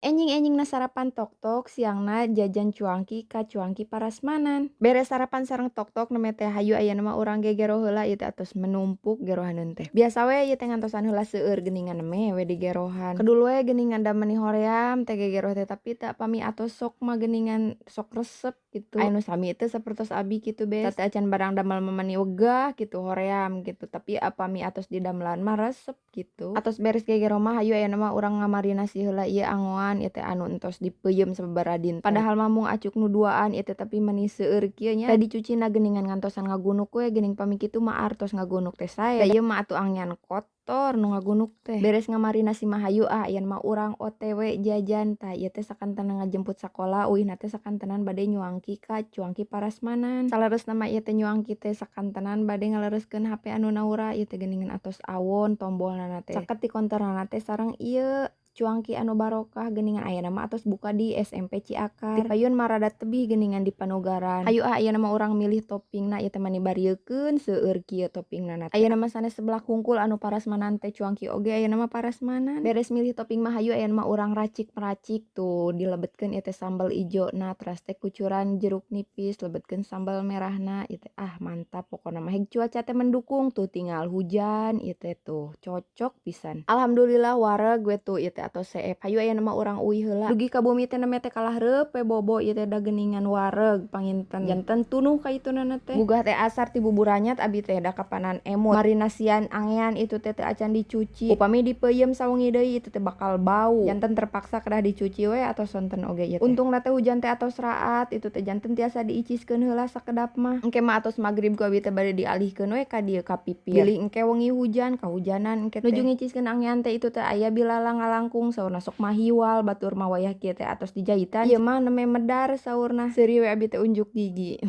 Enjing-enjingna sarapan tok-tok, siangna jajan cuangki ka cuangki parasmanan. Beres sarapan sareng tok-tok neme teh hayu ayeuna mah urang gegero heula ieu teh atos menumpuk gerohaneun teh. Biasa we ieu teh ngantosan heula seueur geuningan neme we digerohan. Kedul we geuningan da meuni hoream teh gegero teh tapi teu pami atos sok mah geuningan sok resep gitu. Aya nu sami teh sapertos abi kitu bes. Teu acan barang damel mamani wegah gitu hoream gitu, tapi apami atos didamelan mah resep gitu. Atos beres gegero mah hayu ayeuna mah urang ngamarinasi heula ieu angoan ieu teh anu entos dipeuyeum sababaraha dinten. Padahal mah mung acuk nu duaan ieu teh tapi meuni seueur kieu nya. Teh dicucina geuningan ngantosan ngagunuk we geuning pami kitu mah artos ngagunuk teh sae. Da ieu mah atuh angyan kotor nu ngagunuk teh. Beres ngamarinasi mah hayu ayeuna mah urang OTW jajan tah ieu teh sakantenan ngajemput sakola uihna teh sakantenan bade nyuangki ka cuangki parasmanan. Saleresna mah ieu teh nyuangki teh sakantenan bade ngalereskeun HP anu naura ieu teh geuningan atos awon tombolna teh. Caket di konterna teh sareng ieu cuangki anu barokah geuningan ayeuna mah atos buka di SMP Ciakar. Di payun mah rada tebih geuningan di Panugaran. Hayu ayeuna mah urang milih toppingna ieu teh mani bariekeun seueur kieu toppingna teh. Ayeuna mah sanes sebelah hungkul anu parasmanan teh cuangki oge ayeuna mah parasmanan. Beres milih topping mah hayu ayeuna mah urang racik-racik tuh dilebetkeun ieu teh sambal ijona teras teh kucuran jeruk nipis lebetkeun sambal merahna ieu teh mantap pokona mah heg cuaca teh mendukung tuh tinggal hujan ieu teh tuh cocok pisan. Alhamdulillah wareg we tuh ieu teh atos seep. Hayu ayeuna mah urang uwi heula. Dugi ka bumi teh neme teh kalah reup we bobo ieu teh da geuningan wareg panginten janten tunuh ka itunana teh. Gugah teh asar ti bubur anyat abi teh da kapanan emut. Marinasian angean itu teh teu acan dicuci. Upami dipeuyeum sawengi deui itu teh bakal bau. Janten terpaksa kedah dicuci we atos sonten oge ieu teh. Untungna teh hujan teh atos raat itu teh janten tiasa diiciskeun heula sakedap mah. Engke mah atos magrib ku abi teh bade dialihkeun we ka dieu ka pipir. Bilih engke wengi hujan kahujanan engke teh. Nuju ngiciskeun angean teh itu teh aya bilalang ngalangkung saurna sok mahiwal batur mah wayah kieu teh atos dijahitan. Ieu mah neme medar saurna. Seuri we abi teh unjuk gigi.